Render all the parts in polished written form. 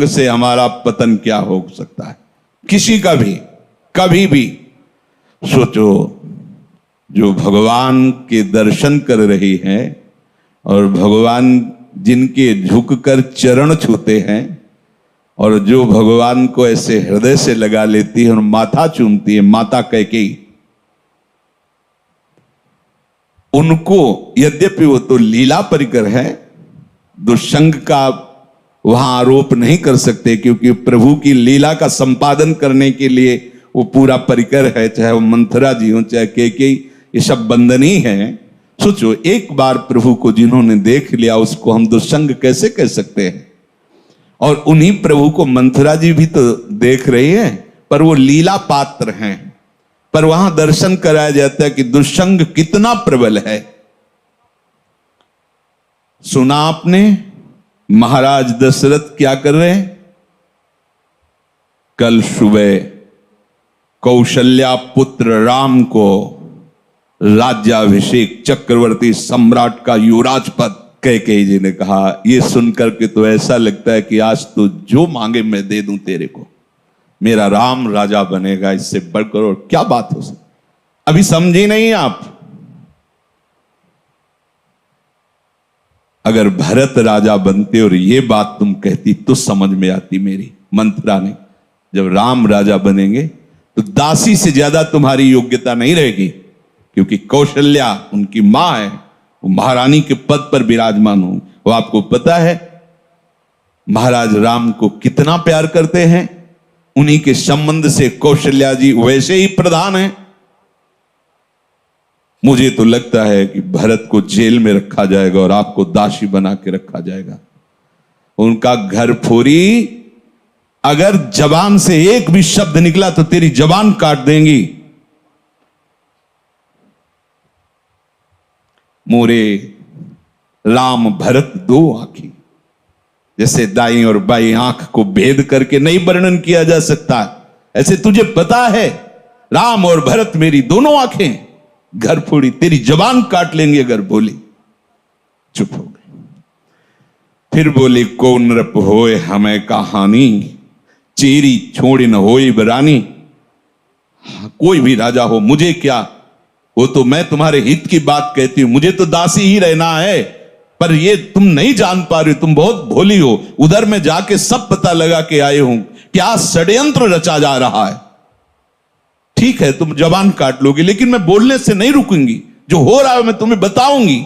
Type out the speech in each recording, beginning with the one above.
से हमारा पतन क्या हो सकता है, किसी का भी, कभी भी। सोचो, जो भगवान के दर्शन कर रही हैं और भगवान जिनके झुककर चरण छूते हैं और जो भगवान को ऐसे हृदय से लगा लेती है और माथा चूमती है, माता कैकेयी, उनको यद्यपि वो तो लीला परिकर है, दुष्संग का वहां आरोप नहीं कर सकते, क्योंकि प्रभु की लीला का संपादन करने के लिए वो पूरा परिकर है। चाहे वो मंथरा जी हो, चाहे कैकेयी, ये सब बंधनी है। सोचो, एक बार प्रभु को जिन्होंने देख लिया उसको हम दुष्संग कैसे कह सकते हैं। और उन्हीं प्रभु को मंथरा जी भी तो देख रही है, पर वो लीला पात्र हैं। पर वहां दर्शन कराया जाता है कि दुष्संग कितना प्रबल है। सुना आपने महाराज दशरथ क्या कर रहे हैं? कल सुबह कौशल्या पुत्र राम को राज्याभिषेक, चक्रवर्ती सम्राट का युवराज पद कैकेयी जी ने कहा। यह सुनकर के तो ऐसा लगता है कि आज तो जो मांगे मैं दे दूं तेरे को, मेरा राम राजा बनेगा, इससे बढ़कर और क्या बात हो सकती। अभी समझी नहीं आप? अगर भरत राजा बनते और ये बात तुम कहती तो समझ में आती मेरी। मंथरा ने, जब राम राजा बनेंगे तो दासी से ज्यादा तुम्हारी योग्यता नहीं रहेगी, क्योंकि कौशल्या उनकी मां है, वो महारानी के पद पर विराजमान हो। वो आपको पता है महाराज राम को कितना प्यार करते हैं, उन्हीं के संबंध से कौशल्या जी वैसे ही प्रधान हैं। मुझे तो लगता है कि भरत को जेल में रखा जाएगा और आपको दासी बना के रखा जाएगा। उनका घर फोरी, अगर जबान से एक भी शब्द निकला तो तेरी जबान काट देंगी। मोरे राम भरत दो आंखी, जैसे दाई और बाई आंख को भेद करके नहीं वर्णन किया जा सकता, ऐसे तुझे पता है राम और भरत मेरी दोनों आंखें, घर फोड़ी, तेरी जबान काट लेंगे अगर बोली। चुप हो गए। फिर बोली, को नृप होए हमें कहानी, चेरी छोड़ी न होई बरानी। कोई भी राजा हो, मुझे क्या, वो तो मैं तुम्हारे हित की बात कहती हूं, मुझे तो दासी ही रहना है। पर ये तुम नहीं जान पा रही हो, तुम बहुत भोली हो। उधर में जाके सब पता लगा के आए हूं, क्या षड्यंत्र रचा जा रहा है। ठीक है, तुम जबान काट लोगी, लेकिन मैं बोलने से नहीं रुकूंगी, जो हो रहा है मैं तुम्हें बताऊंगी।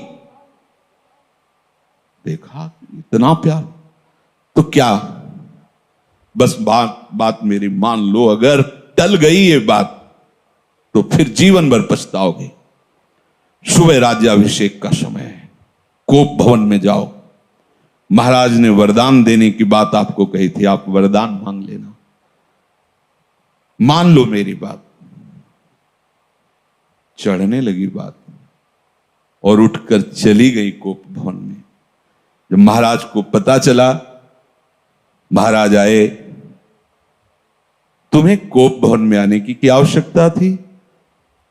देखा, इतना प्यार। तो क्या बस बात मेरी मान लो, अगर टल गई ये बात तो फिर जीवन भर पछताओगे। सुबह राज्याभिषेक का समय है, कोप भवन में जाओ। महाराज ने वरदान देने की बात आपको कही थी, आप वरदान मांग लेना। मान लो मेरी बात। चढ़ने लगी बात और उठकर चली गई कोप भवन में। जब महाराज को पता चला, महाराज आए, तुम्हें कोप भवन में आने की क्या आवश्यकता थी?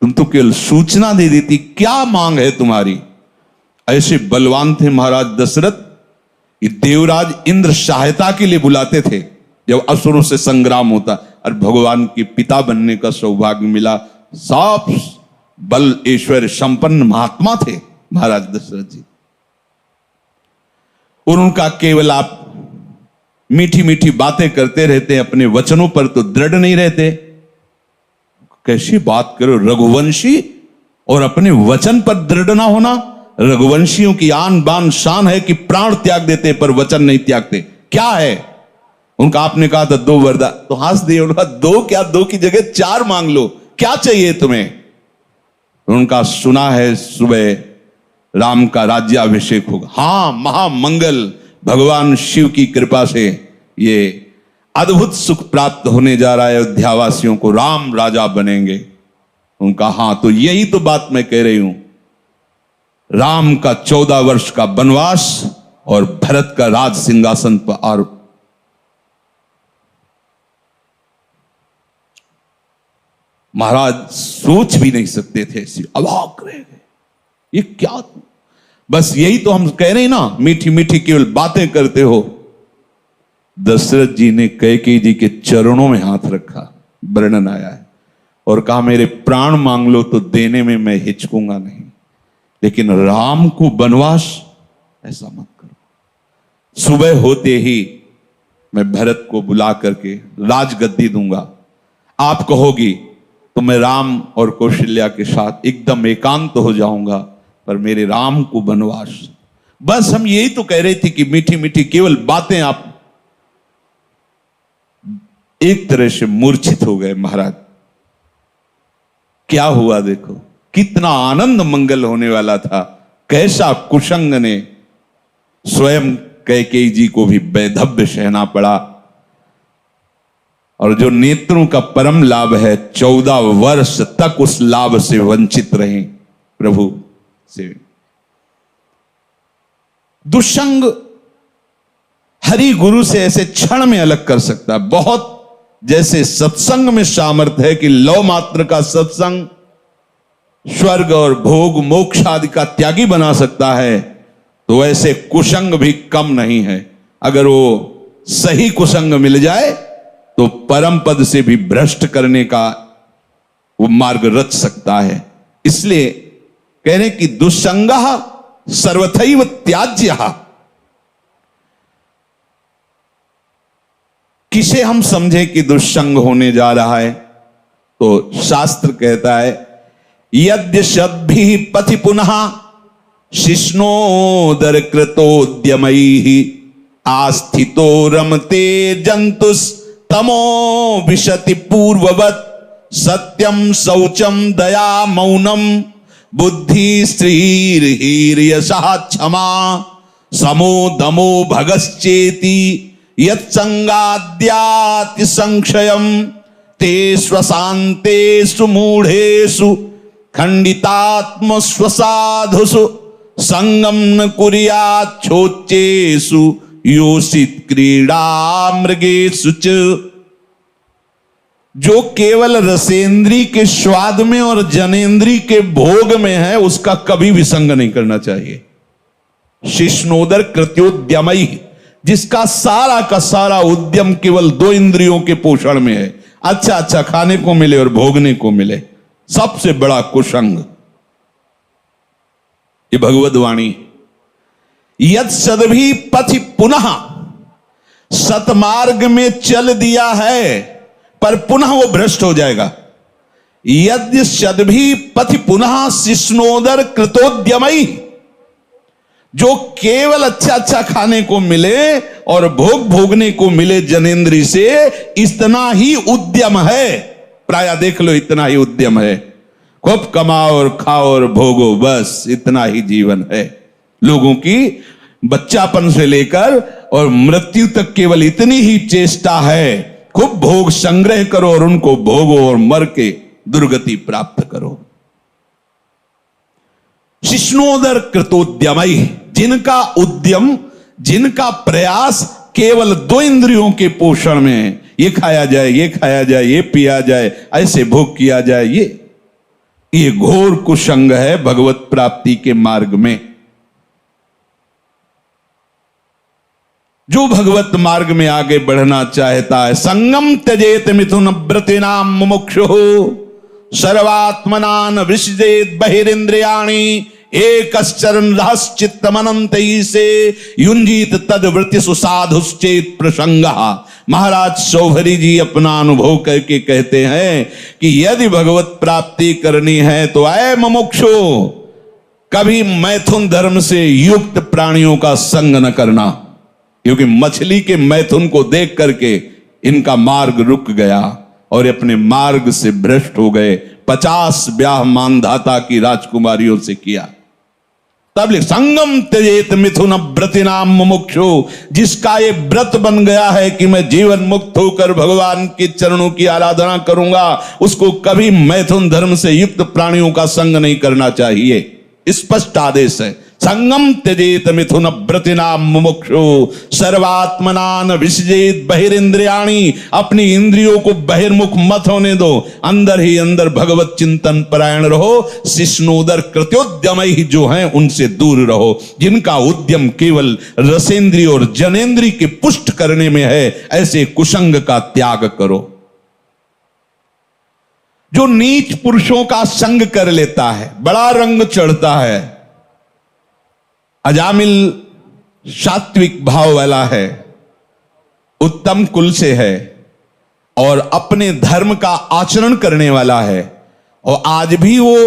तुम तो केवल सूचना दे देती, क्या मांग है तुम्हारी? ऐसे बलवान थे महाराज दशरथ, देवराज इंद्र सहायता के लिए बुलाते थे जब असुरों से संग्राम होता, और भगवान के पिता बनने का सौभाग्य मिला। सब बल ऐश्वर्य संपन्न महात्मा थे महाराज दशरथ जी। और उनका केवल आप मीठी मीठी बातें करते रहते, अपने वचनों पर तो दृढ़ नहीं रहते। कैसी बात करो, रघुवंशी और अपने वचन पर दृढ़ ना होना। रघुवंशियों की आन बान शान है कि प्राण त्याग देते पर वचन नहीं त्यागते। क्या है उनका? आपने कहा था 2 वरदान, तो हंस दिए। उनका 2 क्या, 2 की जगह 4 मांग लो, क्या चाहिए तुम्हें? उनका सुना है सुबह राम का राज्याभिषेक होगा। हां, महामंगल, भगवान शिव की कृपा से ये अद्भुत सुख प्राप्त होने जा रहा है अयोध्यावासियों को, राम राजा बनेंगे। उनका हां, तो यही तो बात मैं कह रही हूं। राम का 14 वर्ष का वनवास और भरत का राज सिंहासन पर आरोप। महाराज सोच भी नहीं सकते थे, ऐसी अवाक रह गए। ये क्या? बस यही तो हम कह रहे हैं ना, मीठी मीठी केवल बातें करते हो, दशरथ जी ने कैकेयी जी के चरणों में हाथ रखा, वर्णन आया है, और कहा मेरे प्राण मांग लो तो देने में मैं हिचकूंगा नहीं, लेकिन राम को वनवास ऐसा मत करो। सुबह होते ही मैं भरत को बुला करके राजगद्दी दूंगा, आप कहोगी तो मैं राम और कौशल्या के साथ एकदम एकांत हो जाऊंगा, पर मेरे राम को वनवास। बस हम यही तो कह रहे थे कि मीठी मीठी केवल बातें। आप एक तरह से मूर्छित हो गए महाराज। क्या हुआ देखो, कितना आनंद मंगल होने वाला था, कैसा कुशंग ने स्वयं कैकेयी जी को भी वैधव्य सहना पड़ा। और जो नेत्रों का परम लाभ है, 14 वर्ष तक उस लाभ से वंचित रहे प्रभु से। दुष्संग हरि गुरु से ऐसे क्षण में अलग कर सकता है। बहुत जैसे सत्संग में सामर्थ्य है कि लौ मात्र का सत्संग स्वर्ग और भोग मोक्ष आदि का त्यागी बना सकता है, तो ऐसे कुसंग भी कम नहीं है। अगर वो सही कुसंग मिल जाए तो परम पद से भी भ्रष्ट करने का वो मार्ग रच सकता है। इसलिए कह रहे कि दुस्संगः सर्वथैव त्याज्यः। किसे हम समझे कि दुस्संग होने जा रहा है, तो शास्त्र कहता है यद्य सद्भिः पथि पुनः शिष्णोदर कृतोद्यमैः आस्थितो रमते जंतुस् तमो विशति पूर्ववत् सत्यम शौचम दया मौनम बुद्धि श्रीर्हीर्यशः क्षमा समो दमो भगश्चेति यत्संगाद्याति संक्षयम ते स्वशान्तेषु मूढ़ेषु खंडितात्म स्वसाधुषु संगम न कुर्यात् छोच्चेषु योषित क्रीड़ा मृगेषु च। जो केवल रसेंद्री के स्वाद में और जनेंद्री के भोग में है, उसका कभी भी संग नहीं करना चाहिए। शिष्णोदर कृत्योद्यमई, जिसका सारा का सारा उद्यम केवल 2 इंद्रियों के पोषण में है, अच्छा अच्छा खाने को मिले और भोगने को मिले, सबसे बड़ा कुसंग। ये भगवद वाणी। यद सदभी पथि पुनः, सतमार्ग में चल दिया है पर पुनः वो भ्रष्ट हो जाएगा। यद सदभी पथि पुनः शिष्णोदर कृतोद्यमई, जो केवल अच्छा अच्छा खाने को मिले और भोग भोगने को मिले जनेंद्री से, इतना ही उद्यम है। प्राय देख लो, इतना ही उद्यम है। खूब कमाओ और खाओ और भोगो, बस इतना ही जीवन है। लोगों की बच्चापन से लेकर और मृत्यु तक केवल इतनी ही चेष्टा है, खूब भोग संग्रह करो और उनको भोगो और मर के दुर्गति प्राप्त करो। शिष्णोदर कृतोद्यमई, जिनका उद्यम, जिनका प्रयास केवल 2 इंद्रियों के पोषण में है, ये खाया जाए, ये खाया जाए, ये पिया जाए, ऐसे भोग किया जाए, ये घोर कुसंग है भगवत प्राप्ति के मार्ग में। जो भगवत मार्ग में आगे बढ़ना चाहता है, संगम त्यजेत मिथुन व्रतिनाम मुमुक्षुः सर्वात्मनान विसृजेत बहिरिंद्रियाणि एकश्चरण रहश्चित्तमनंतैः से युंजीत तद्वृत्तिषु साधुश्चेत प्रसंगः। महाराज शौभरी जी अपना अनुभव करके कहते हैं कि यदि भगवत प्राप्ति करनी है तो ऐ मुमुक्षु, कभी मैथुन धर्म से युक्त प्राणियों का संग न करना, क्योंकि मछली के मैथुन को देख करके इनका मार्ग रुक गया और अपने मार्ग से भ्रष्ट हो गए। 50 ब्याह मानधाता की राजकुमारियों से किया। तब लिख संगम त्यजेत मिथुन व्रतिनाम मुमुक्षु, जिसका ये व्रत बन गया है कि मैं जीवन मुक्त होकर भगवान के चरणों की आराधना करूंगा, उसको कभी मैथुन धर्म से युक्त प्राणियों का संग नहीं करना चाहिए। स्पष्ट आदेश है। संगम त्यजेत मिथुन व्रतिनाम मुमुक्षु सर्वात्मनान विसजेत बहिरिंद्रियाणी। अपनी इंद्रियों को बहिर्मुख मत होने दो, अंदर ही अंदर भगवत चिंतन परायण रहो। शिष्णोदर कृत्योद्यम ही जो हैं उनसे दूर रहो, जिनका उद्यम केवल रसेंद्रिय और जनेन्द्रिय के पुष्ट करने में है, ऐसे कुसंग का त्याग करो। जो नीच पुरुषों का संग कर लेता है, बड़ा रंग चढ़ता है। अजामिल सात्विक भाव वाला है, उत्तम कुल से है और अपने धर्म का आचरण करने वाला है, और आज भी वो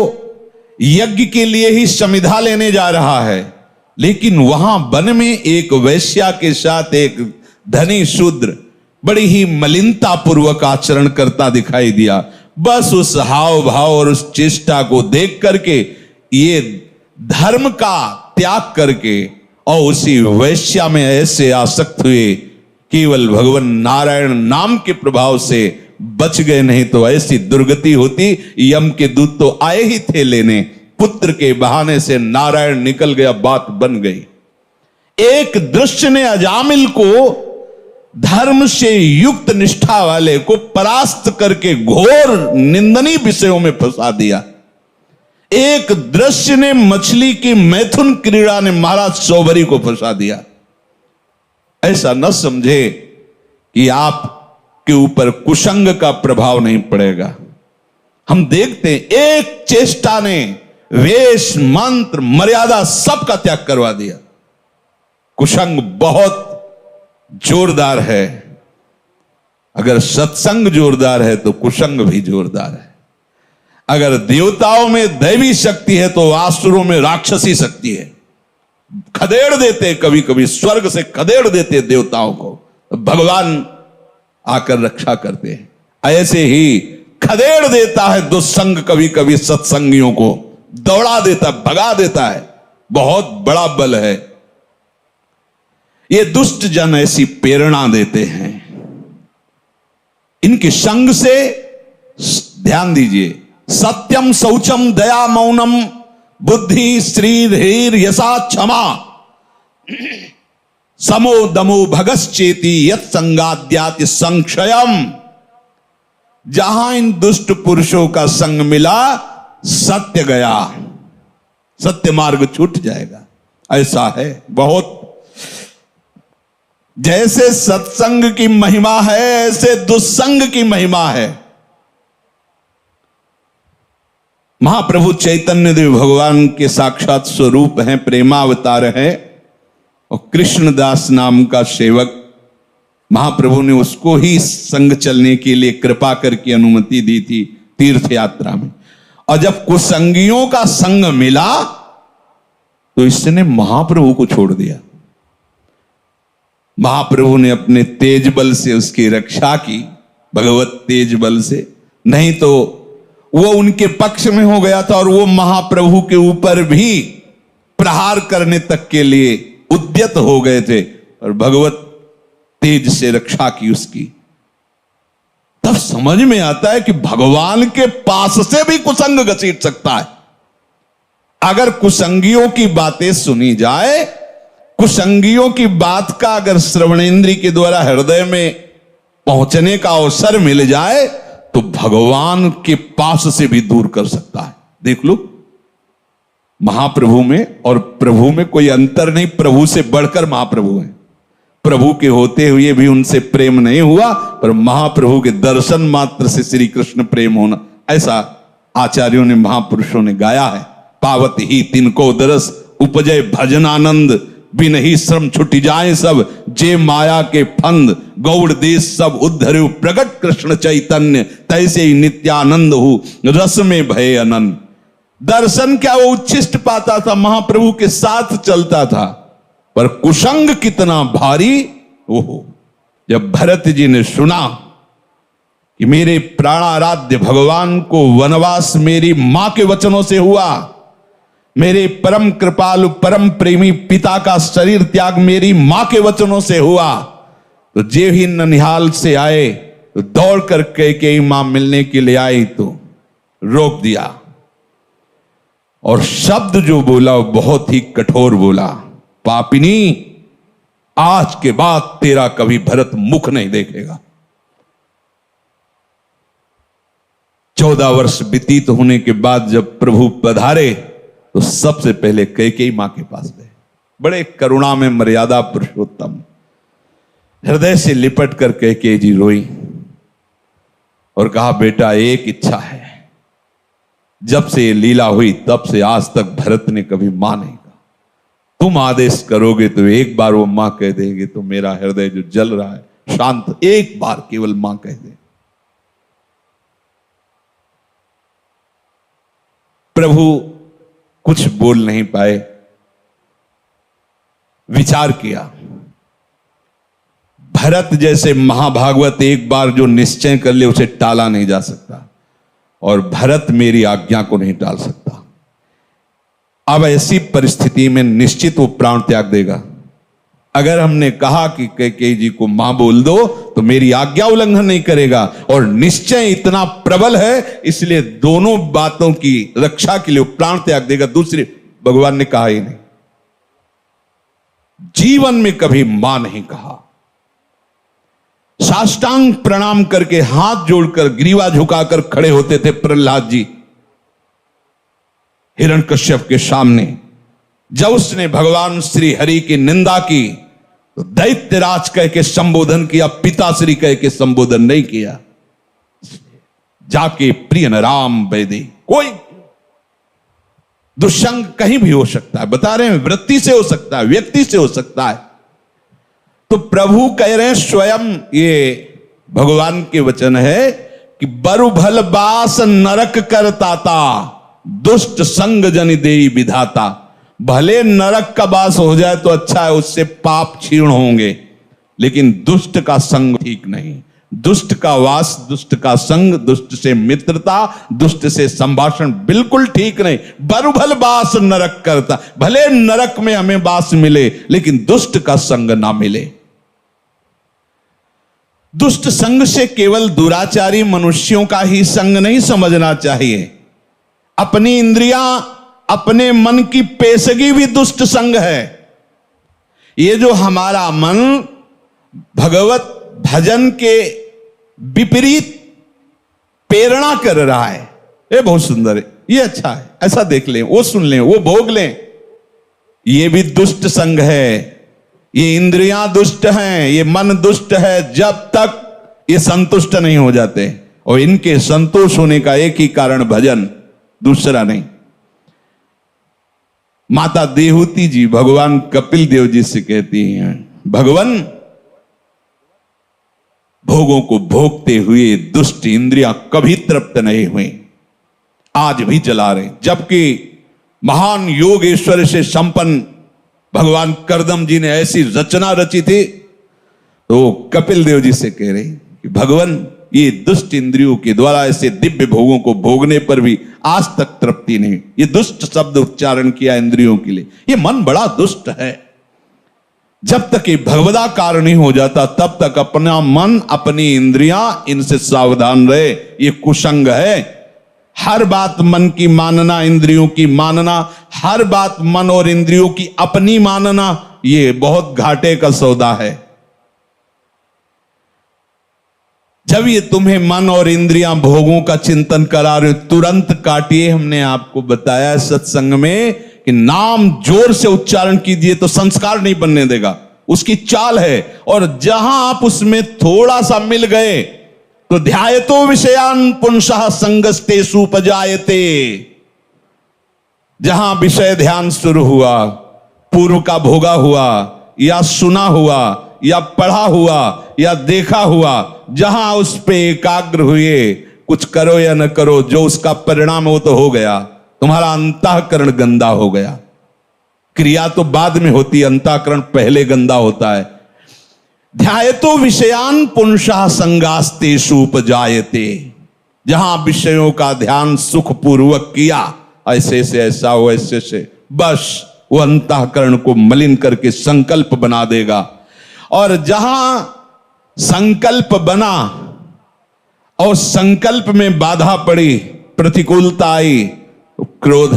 यज्ञ के लिए ही समिधा लेने जा रहा है। लेकिन वहां वन में एक वैश्या के साथ एक धनी शूद्र बड़ी ही मलिनता पूर्वक आचरण करता दिखाई दिया। बस उस हाव भाव और उस चेष्टा को देख करके ये धर्म का त्याग करके और उसी वैश्या में ऐसे आसक्त हुए, केवल भगवान नारायण नाम के प्रभाव से बच गए, नहीं तो ऐसी दुर्गति होती। यम के दूत तो आए ही थे लेने, पुत्र के बहाने से नारायण निकल गया, बात बन गई। एक दृश्य ने अजामिल को धर्म से युक्त निष्ठा वाले को परास्त करके घोर निंदनीय विषयों में फंसा दिया। एक दृश्य ने मछली की मैथुन क्रीड़ा ने महाराज सौभरी को फंसा दिया। ऐसा न समझे कि आप के ऊपर कुसंग का प्रभाव नहीं पड़ेगा। हम देखते हैं एक चेष्टा ने वेश मंत्र मर्यादा सबका त्याग करवा दिया। कुसंग बहुत जोरदार है। अगर सत्संग जोरदार है तो कुसंग भी जोरदार है। अगर देवताओं में दैवी शक्ति है तो आसुरों में राक्षसी शक्ति है। खदेड़ देते कभी कभी, स्वर्ग से खदेड़ देते देवताओं को, भगवान आकर रक्षा करते हैं। ऐसे ही खदेड़ देता है दुस्संग कभी कभी सत्संगियों को, दौड़ा देता, भगा देता है। बहुत बड़ा बल है। ये दुष्ट जन ऐसी प्रेरणा देते हैं। इनके संग से ध्यान दीजिए, सत्यम शौचम दया मौनम बुद्धि श्री धीर यशा क्षमा समो दमो भगश्चेति यत् संगाद्याति संक्षयम। जहां इन दुष्ट पुरुषों का संग मिला, सत्य गया, सत्य मार्ग छूट जाएगा। ऐसा है बहुत। जैसे सत्संग की महिमा है, ऐसे दुस्संग की महिमा है। महाप्रभु चैतन्य देव भगवान के साक्षात स्वरूप हैं, प्रेमावतार है। और कृष्णदास नाम का सेवक, महाप्रभु ने उसको ही संग चलने के लिए कृपा करके अनुमति दी थी तीर्थ यात्रा में। और जब कुसंगियों का संग मिला तो इसने महाप्रभु को छोड़ दिया। महाप्रभु ने अपने तेज बल से उसकी रक्षा की, भगवत तेज बल से, नहीं तो वो उनके पक्ष में हो गया था और वो महाप्रभु के ऊपर भी प्रहार करने तक के लिए उद्यत हो गए थे, और भगवत तेज से रक्षा की उसकी। तब समझ में आता है कि भगवान के पास से भी कुसंग घसीट सकता है। अगर कुसंगियों की बातें सुनी जाए, कुसंगियों की बात का अगर श्रवणेन्द्रिय के द्वारा हृदय में पहुंचने का अवसर मिल जाए तो भगवान के पास से भी दूर कर सकता है। देख लो, महाप्रभु में और प्रभु में कोई अंतर नहीं। प्रभु से बढ़कर महाप्रभु हैं। प्रभु के होते हुए भी उनसे प्रेम नहीं हुआ, पर महाप्रभु के दर्शन मात्र से श्री कृष्ण प्रेम होना, ऐसा आचार्यों ने, महापुरुषों ने गाया है। पावत ही तिनको दरस उपजय भजन आनंद, बिन ही श्रम छुट जाए सब, जे माया के फंद गौड़ देश सब उद्धरु, प्रगट कृष्ण चैतन्य तैसे ही नित्यानंद हो, रस में भय अनंत। दर्शन क्या वो उच्छिष्ट पाता था, महाप्रभु के साथ चलता था, पर कुसंग कितना भारी। ओहो, जब भरत जी ने सुना कि मेरे प्राणाराध्य भगवान को वनवास मेरी मां के वचनों से हुआ, मेरे परम कृपालु परम प्रेमी पिता का शरीर त्याग मेरी मां के वचनों से हुआ, तो जे ही ननिहाल से आए तो दौड़ करके मां मिलने के लिए आई तो रोक दिया। और शब्द जो बोला वो बहुत ही कठोर बोला, पापिनी आज के बाद तेरा कभी भरत मुख नहीं देखेगा। 14 वर्ष व्यतीत होने के बाद जब प्रभु पधारे तो सबसे पहले कैकेयी मां के पास गए। बड़े करुणा में मर्यादा पुरुषोत्तम हृदय से लिपट कर कैकेयी जी रोई और कहा, बेटा एक इच्छा है, जब से ये लीला हुई तब से आज तक भरत ने कभी मां नहीं कहा, तुम आदेश करोगे तो एक बार वो मां कह देंगे तो मेरा हृदय जो जल रहा है शांत, एक बार केवल मां कह दे। प्रभु कुछ बोल नहीं पाए, विचार किया। भरत जैसे महाभागवत एक बार जो निश्चय कर ले उसे टाला नहीं जा सकता, और भरत मेरी आज्ञा को नहीं टाल सकता। अब ऐसी परिस्थिति में निश्चित वो प्राण त्याग देगा। अगर हमने कहा कि कैकेयी जी को मां बोल दो तो मेरी आज्ञा उल्लंघन नहीं करेगा, और निश्चय इतना प्रबल है इसलिए दोनों बातों की रक्षा के लिए प्राण त्याग देगा। दूसरी भगवान ने कहा ही नहीं, जीवन में कभी मां नहीं कहा। साष्टांग प्रणाम करके हाथ जोड़कर ग्रीवा झुकाकर खड़े होते थे प्रहलाद जी हिरण्यकश्यप के सामने। जब उसने भगवान श्री हरि की निंदा की तो दैत्यराज कह के संबोधन किया, पिताश्री कह के संबोधन नहीं किया। जाके प्रियन राम वैदे, कोई दुष्संग कहीं भी हो सकता है, बता रहे हैं, वृत्ति से हो सकता है, व्यक्ति से हो सकता है। तो प्रभु कह रहे हैं स्वयं, ये भगवान के वचन है कि बरु भल बास नरक करताता, दुष्ट संग जन देई विधाता। भले नरक का वास हो जाए तो अच्छा है, उससे पाप क्षीण होंगे, लेकिन दुष्ट का संग ठीक नहीं। दुष्ट का वास, दुष्ट का संग, दुष्ट से मित्रता, दुष्ट से संभाषण बिल्कुल ठीक नहीं। बरुभल बास नरक करता, भले नरक में हमें बास मिले लेकिन दुष्ट का संग ना मिले। दुष्ट संग से केवल दुराचारी मनुष्यों का ही संग नहीं समझना चाहिए। अपनी इंद्रियां, अपने मन की पेशगी भी दुष्ट संग है। ये जो हमारा मन भगवत भजन के विपरीत प्रेरणा कर रहा है, ये बहुत सुंदर है, ये अच्छा है, ऐसा देख लें, वो सुन लें, वो भोग लें, ये भी दुष्ट संग है। ये इंद्रियां दुष्ट हैं, ये मन दुष्ट है, जब तक ये संतुष्ट नहीं हो जाते। और इनके संतोष होने का एक ही कारण भजन, दूसरा नहीं। माता देहूती जी भगवान कपिल देव जी से कहती हैं, भगवान भोगों को भोगते हुए दुष्ट इंद्रियां कभी तृप्त नहीं हुई, आज भी जला रहे। जबकि महान योगेश्वर से संपन्न भगवान करदम जी ने ऐसी रचना रची थी, तो कपिल देव जी से कह रहे कि भगवान ये दुष्ट इंद्रियों के द्वारा ऐसे दिव्य भोगों को भोगने पर भी आज तक तृप्ति नहीं। ये दुष्ट शब्द उच्चारण किया इंद्रियों के लिए, ये मन बड़ा दुष्ट है। जब तक ये भगवदाकार नहीं हो जाता तब तक अपना मन, अपनी इंद्रियां, इनसे सावधान रहे। ये कुसंग है। हर बात मन की मानना, इंद्रियों की मानना, हर बात मन और इंद्रियों की अपनी मानना, ये बहुत घाटे का सौदा है। जब ये तुम्हें मन और इंद्रियां भोगों का चिंतन करा रहे, तुरंत काटिए। हमने आपको बताया सत्संग में कि नाम जोर से उच्चारण कीजिए तो संस्कार नहीं बनने देगा, उसकी चाल है। और जहां आप उसमें थोड़ा सा मिल गए तो ध्यायतो विषयान पुंसः संगस्ते सुपजायते। जहां विषय ध्यान शुरू हुआ, पूर्व का भोगा हुआ या सुना हुआ या पढ़ा हुआ या देखा हुआ, जहां उस पे एकाग्र हुए, कुछ करो या न करो, जो उसका परिणाम हो तो हो गया। तुम्हारा अंतःकरण गंदा हो गया। क्रिया तो बाद में होती, अंतःकरण पहले गंदा होता है। ध्यायतो विषयान पुंसः संगास्तेषु उपजायते। जहां विषयों का ध्यान सुखपूर्वक किया, ऐसे से ऐसा हो, ऐसे से, बस वो अंतःकरण को मलिन करके संकल्प बना देगा। और जहां संकल्प बना और संकल्प में बाधा पड़ी, प्रतिकूलता आई, तो क्रोध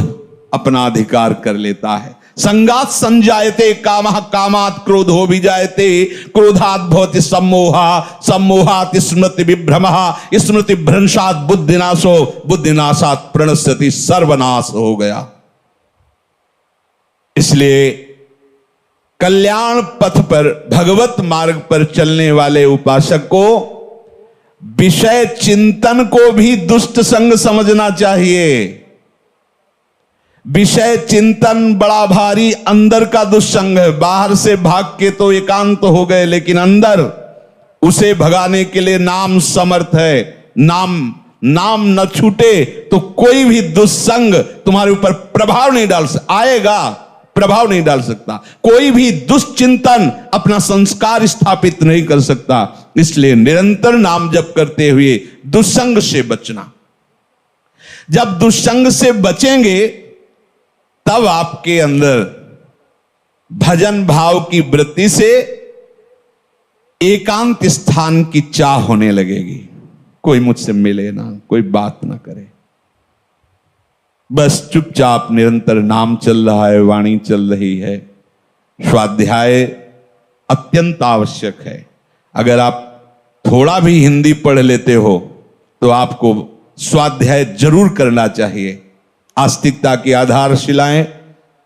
अपना अधिकार कर लेता है। संगात संजायते कामः, कामात् क्रोधो विजायते, क्रोधात् भवति सम्मोहः, सम्मोहात् स्मृति विभ्रमः, स्मृति भ्रंशात् बुद्धिनाशो, बुद्धिनाशात् प्रणश्यति, सर्वनाश हो गया। इसलिए कल्याण पथ पर, भगवत मार्ग पर चलने वाले उपासक को विषय चिंतन को भी दुष्ट संग समझना चाहिए। विषय चिंतन बड़ा भारी अंदर का दुष्संग है। बाहर से भाग के तो एकांत हो गए, लेकिन अंदर उसे भगाने के लिए नाम समर्थ है। नाम न छूटे तो कोई भी दुष्संग तुम्हारे ऊपर प्रभाव नहीं डाल सकता, आएगा प्रभाव नहीं डाल सकता। कोई भी दुष्चिंतन अपना संस्कार स्थापित नहीं कर सकता। इसलिए निरंतर नाम जप करते हुए दुष्संग से बचना। जब दुष्संग से बचेंगे तब आपके अंदर भजन भाव की वृत्ति से एकांत स्थान की चाह होने लगेगी। कोई मुझसे मिले ना, कोई बात ना करे, बस चुपचाप निरंतर नाम चल रहा है, वाणी चल रही है। स्वाध्याय अत्यंत आवश्यक है। अगर आप थोड़ा भी हिंदी पढ़ लेते हो तो आपको स्वाध्याय जरूर करना चाहिए। आस्तिकता की आधारशिलाएं,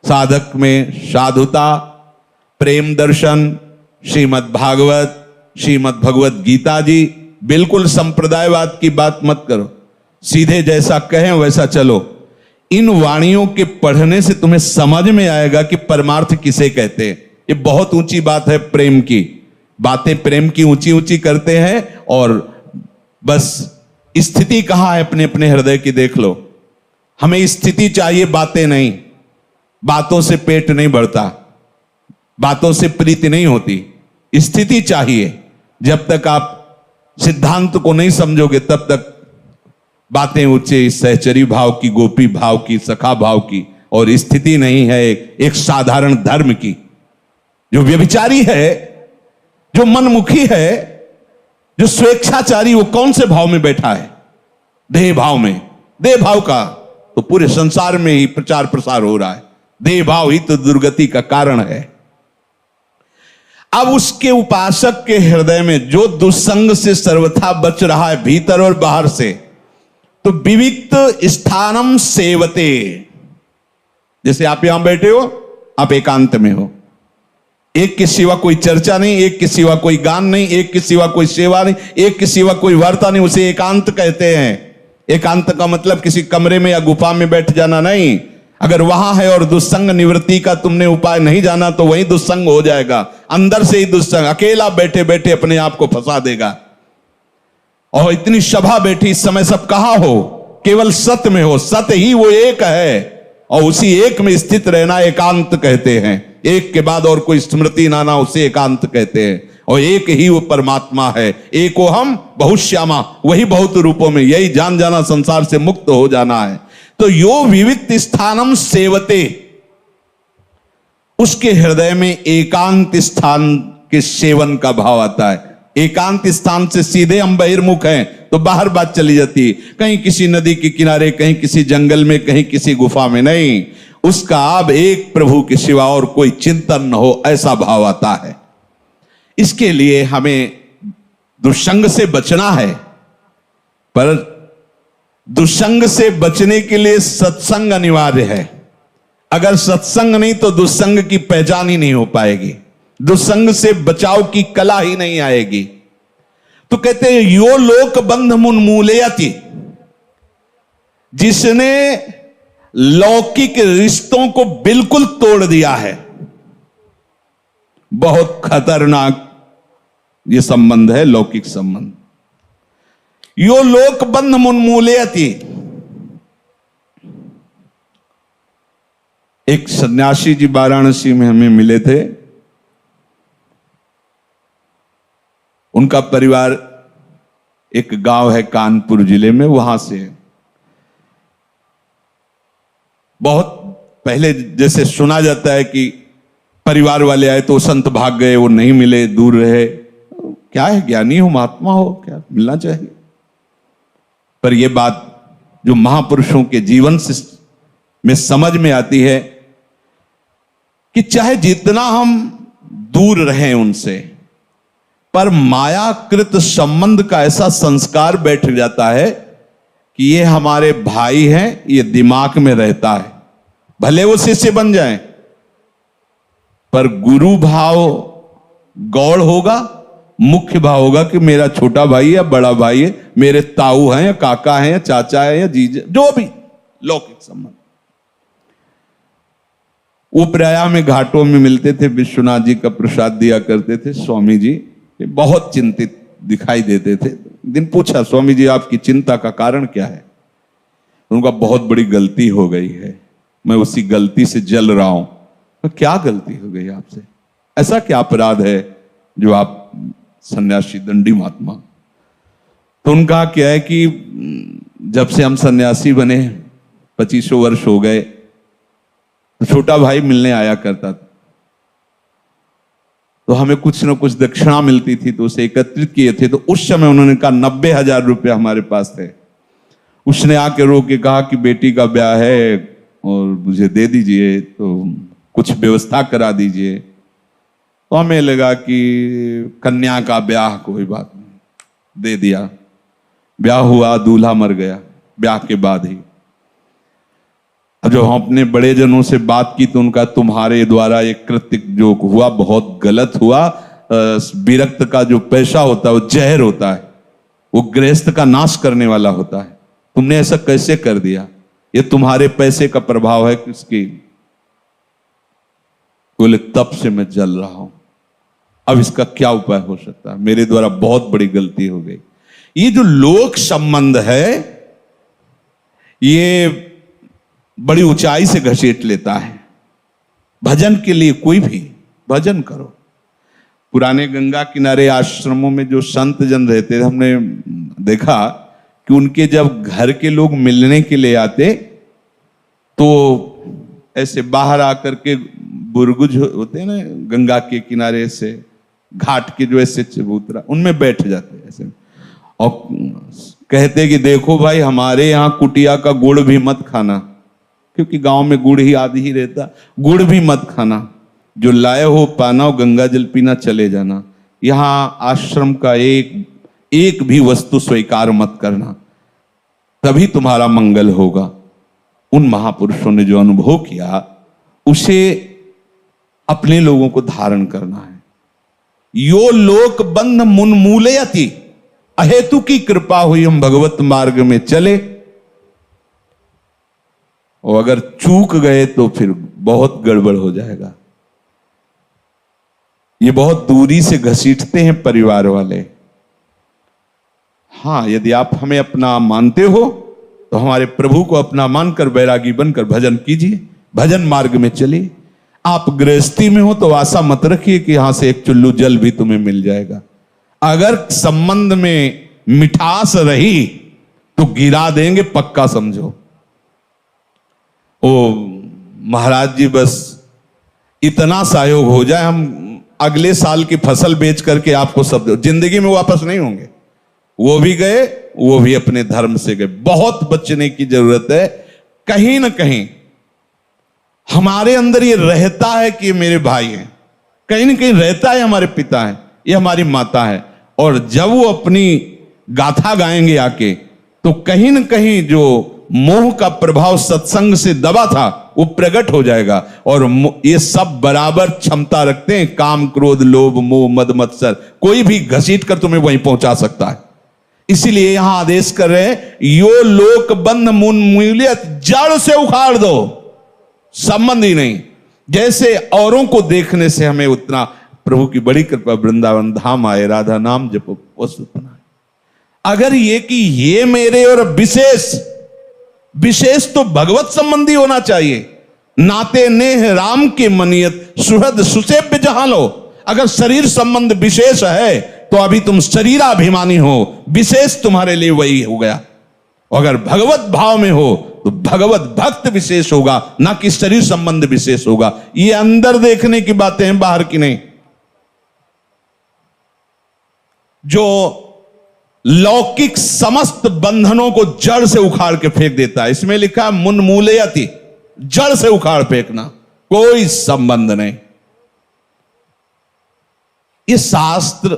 साधक में साधुता, प्रेम दर्शन, श्रीमद् भागवत, श्रीमद् भगवत गीता जी। बिल्कुल संप्रदायवाद की बात मत करो, सीधे जैसा कहें वैसा चलो। इन वाणियों के पढ़ने से तुम्हें समझ में आएगा कि परमार्थ किसे कहते हैं। ये बहुत ऊंची बात है, प्रेम की बातें प्रेम की ऊंची ऊंची करते हैं, और बस स्थिति कहां है अपने अपने हृदय की देख लो। हमें स्थिति चाहिए, बातें नहीं। बातों से पेट नहीं भरता, बातों से प्रीति नहीं होती, स्थिति चाहिए। जब तक आप सिद्धांत को नहीं समझोगे तब तक बातें ऊंचे सहचरी भाव की, गोपी भाव की, सखा भाव की, और स्थिति नहीं है एक साधारण धर्म की। जो व्यभिचारी है, जो मनमुखी है, जो स्वेच्छाचारी, वो कौन से भाव में बैठा है? देह भाव में। देह भाव का तो पूरे संसार में ही प्रचार प्रसार हो रहा है। देह भाव ही तो दुर्गति का कारण है। अब उसके उपासक के हृदय में जो दुस्संग से सर्वथा बच रहा है, भीतर और बाहर से, तो विविक्त स्थानम सेवते। जैसे आप यहां बैठे हो, आप एकांत में हो, एक के सिवा कोई चर्चा नहीं, एक के सिवा कोई गान नहीं, एक के सिवा कोई सेवा नहीं, एक के सिवा कोई वार्ता नहीं, उसे एकांत कहते हैं। एकांत का मतलब किसी कमरे में या गुफा में बैठ जाना नहीं। अगर वहां है और दुस्संग निवृत्ति का तुमने उपाय नहीं जाना तो वही दुस्संग हो जाएगा। अंदर से ही दुस्संग अकेला बैठे बैठे अपने आप को फंसा देगा। और इतनी सभा बैठी, इस समय सब कहां हो? केवल सत्य में हो। सत्य ही वो एक है, और उसी एक में स्थित रहना एकांत कहते हैं। एक के बाद और कोई स्मृति ना ना, उसे एकांत कहते हैं। और एक ही वो परमात्मा है। एको हम बहुश्यामा, वही बहुत रूपों में, यही जान जाना, संसार से मुक्त हो जाना है। तो यो विविक्त स्थानम सेवते, उसके हृदय में एकांत स्थान के सेवन का भाव आता है। एकांत स्थान से सीधे हम बहिर्मुख हैं तो बाहर बात चली जाती है, कहीं किसी नदी के किनारे, कहीं किसी जंगल में, कहीं किसी गुफा में। नहीं, उसका अब एक प्रभु के सिवा और कोई चिंतन न हो, ऐसा भाव आता है। इसके लिए हमें दुष्संग से बचना है, पर दुष्संग से बचने के लिए सत्संग अनिवार्य है। अगर सत्संग नहीं तो दुष्संग की पहचान ही नहीं हो पाएगी, दुष्संग से बचाव की कला ही नहीं आएगी। तो कहते हैं यो लोक बंध मुन्मूलयति, जिसने लौकिक रिश्तों को बिल्कुल तोड़ दिया है। बहुत खतरनाक ये संबंध है, लौकिक संबंध। यो लोक बंध मुन्मूलयति। एक सन्यासी जी वाराणसी में हमें मिले थे। उनका परिवार एक गांव है कानपुर जिले में, वहां से। बहुत पहले जैसे सुना जाता है कि परिवार वाले आए तो संत भाग गए, वो नहीं मिले, दूर रहे। क्या है, ज्ञानी हो, महात्मा हो, क्या मिलना चाहिए। पर यह बात जो महापुरुषों के जीवन से में समझ में आती है कि चाहे जितना हम दूर रहें उनसे, पर मायाकृत संबंध का ऐसा संस्कार बैठ जाता है कि ये हमारे भाई हैं, ये दिमाग में रहता है। भले वो शिष्य बन जाएं, पर गुरु भाव गौड़ होगा, मुख्य भाव होगा कि मेरा छोटा भाई है या बड़ा भाई है, मेरे ताऊ हैं या काका हैं या चाचा है या जीजा, जो भी लौकिक संबंध। वो प्रयाग में घाटों में मिलते थे, विश्वनाथ जी का प्रसाद दिया करते थे। स्वामी जी बहुत चिंतित दिखाई देते थे। दिन पूछा, स्वामी जी आपकी चिंता का कारण क्या है? उनका बहुत बड़ी गलती हो गई है, मैं उसी गलती से जल रहा हूं। तो क्या गलती हो गई आपसे? ऐसा क्या अपराध है जो आप सन्यासी दंडी महात्मा? तो उनका क्या है कि जब से हम सन्यासी बने 2500 वर्ष हो गए, तो छोटा भाई मिलने आया करता था, तो हमें कुछ न कुछ दक्षिणा मिलती थी, तो उसे एकत्रित किए थे। तो उस समय उन्होंने कहा 90,000 रुपये हमारे पास थे। उसने आके रो के कहा कि बेटी का ब्याह है और मुझे दे दीजिए, तो कुछ व्यवस्था करा दीजिए। तो हमें लगा कि कन्या का ब्याह, कोई बात नहीं, दे दिया। ब्याह हुआ, दूल्हा मर गया ब्याह के बाद ही। अब जो हम अपने बड़े जनों से बात की तो उनका तुम्हारे द्वारा एक कृत्य जो हुआ बहुत गलत हुआ। विरक्त का जो पैसा होता है वो जहर होता है, वो गृहस्थ का नाश करने वाला होता है। तुमने ऐसा कैसे कर दिया? ये तुम्हारे पैसे का प्रभाव है किसकी? बोले तब से मैं जल रहा हूं, अब इसका क्या उपाय हो सकता है? मेरे द्वारा बहुत बड़ी गलती हो गई। ये जो लोक संबंध है ये बड़ी ऊंचाई से घसीट लेता है। भजन के लिए कोई भी भजन करो। पुराने गंगा किनारे आश्रमों में जो संत जन रहते थे, हमने देखा कि उनके जब घर के लोग मिलने के लिए आते तो ऐसे बाहर आकर के बुरगुज होते हैं ना गंगा के किनारे से, घाट के जो ऐसे चबूतरा, उनमें बैठ जाते ऐसे और कहते कि देखो भाई, हमारे यहाँ कुटिया का गुड़ भी मत खाना, क्योंकि गांव में गुड़ ही आदि ही रहता। गुड़ भी मत खाना, जो लाए हो पाना हो, गंगा जल पीना, चले जाना। यहां आश्रम का एक भी वस्तु स्वीकार मत करना, तभी तुम्हारा मंगल होगा। उन महापुरुषों ने जो अनुभव किया उसे अपने लोगों को धारण करना है। यो लोक बंध मुन्मूलयति, अहेतु की कृपा हुई हम भगवत मार्ग में चले, और अगर चूक गए तो फिर बहुत गड़बड़ हो जाएगा। ये बहुत दूरी से घसीटते हैं परिवार वाले। हां, यदि आप हमें अपना मानते हो तो हमारे प्रभु को अपना मानकर बैरागी बनकर भजन कीजिए, भजन मार्ग में चलिए। आप गृहस्थी में हो तो आशा मत रखिए कि यहां से एक चुल्लू जल भी तुम्हें मिल जाएगा। अगर संबंध में मिठास रही तो गिरा देंगे, पक्का समझो। ओ महाराज जी, बस इतना सहयोग हो जाए, हम अगले साल की फसल बेच करके आपको सब दो। जिंदगी में वापस नहीं होंगे। वो भी गए, वो भी अपने धर्म से गए। बहुत बचने की जरूरत है। कहीं ना कहीं हमारे अंदर ये रहता है कि ये मेरे भाई हैं, कहीं ना कहीं रहता है हमारे पिता हैं, ये हमारी माता है। और जब वो अपनी गाथा गाएंगे आके, तो कहीं ना कहीं जो मोह का प्रभाव सत्संग से दबा था वो प्रकट हो जाएगा। और ये सब बराबर क्षमता रखते हैं, काम क्रोध लोभ मोह मद मत्सर, कोई भी घसीट कर तुम्हें वहीं पहुंचा सकता है। इसीलिए यहां आदेश कर रहे हैं, यो लोक बंध मुन्मूलियत, जड़ से उखाड़ दो, संबंध ही नहीं। जैसे औरों को देखने से हमें उतना, प्रभु की बड़ी कृपा, वृंदावन धाम आए, राधा नाम जपो उतना। अगर ये कि ये मेरे, और विशेष तो भगवत संबंधी होना चाहिए। नाते नेह राम के मनियत, सुहृद सुसेव्य जहां लो। अगर शरीर संबंध विशेष है तो अभी तुम शरीराभिमानी हो, विशेष तुम्हारे लिए वही हो गया। अगर भगवत भाव में हो तो भगवत भक्त विशेष होगा, ना कि शरीर संबंध विशेष होगा। ये अंदर देखने की बातें हैं, बाहर की नहीं। जो लौकिक समस्त बंधनों को जड़ से उखाड़ के फेंक देता है। इसमें लिखा है मुन्मूलयति, जड़ से उखाड़ फेंकना, कोई संबंध नहीं। ये शास्त्र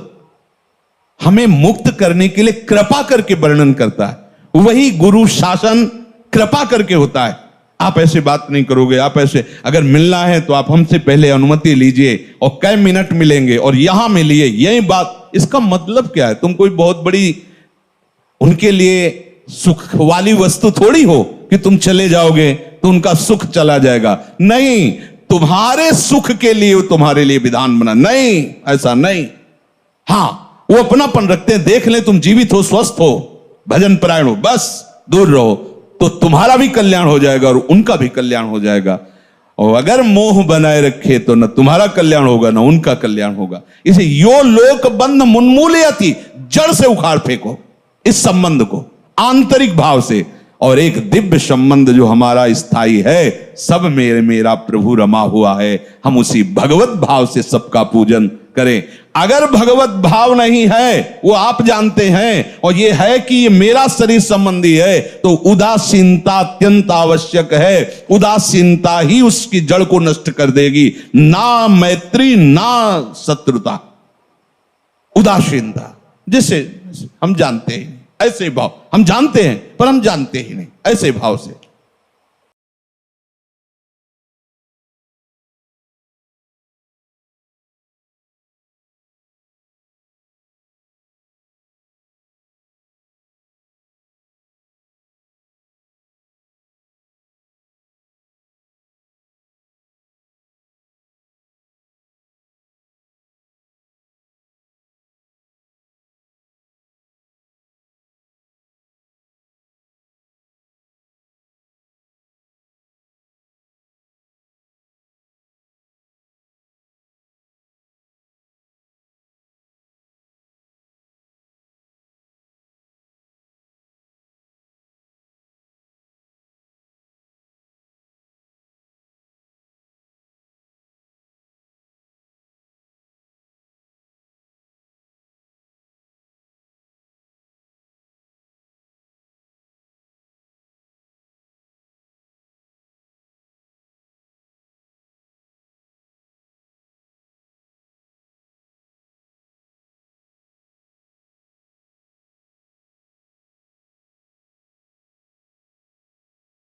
हमें मुक्त करने के लिए कृपा करके वर्णन करता है। वही गुरु शासन कृपा करके होता है। आप ऐसे बात नहीं करोगे, आप ऐसे, अगर मिलना है तो आप हमसे पहले अनुमति लीजिए और कई मिनट मिलेंगे और यहां मिलिए, यही बात। इसका मतलब क्या है? तुम कोई बहुत बड़ी उनके लिए सुख वाली वस्तु थोड़ी हो कि तुम चले जाओगे तो उनका सुख चला जाएगा। नहीं, तुम्हारे सुख के लिए वो तुम्हारे लिए विधान बना। नहीं, ऐसा नहीं। हां, वो अपनापन रखते हैं, देख ले तुम जीवित हो, स्वस्थ हो, भजन परायण हो, बस दूर रहो तो तुम्हारा भी कल्याण हो जाएगा और उनका भी कल्याण हो जाएगा। और अगर मोह बनाए रखे तो न तुम्हारा कल्याण होगा न उनका कल्याण होगा। इसे यो लोक बंध मुन्मूलयति, जड़ से उखाड़ फेंको इस संबंध को आंतरिक भाव से। और एक दिव्य संबंध जो हमारा स्थायी है, सब मेरे मेरा प्रभु रमा हुआ है, हम उसी भगवत भाव से सबका पूजन करें। अगर भगवत भाव नहीं है, वो आप जानते हैं, और ये है कि ये मेरा शरीर संबंधी है, तो उदासीनता अत्यंत आवश्यक है। उदासीनता ही उसकी जड़ को नष्ट कर देगी, ना मैत्री ना शत्रुता। उदासीनता, जैसे हम जानते हैं ऐसे भाव, हम जानते हैं पर हम जानते ही नहीं, ऐसे भाव से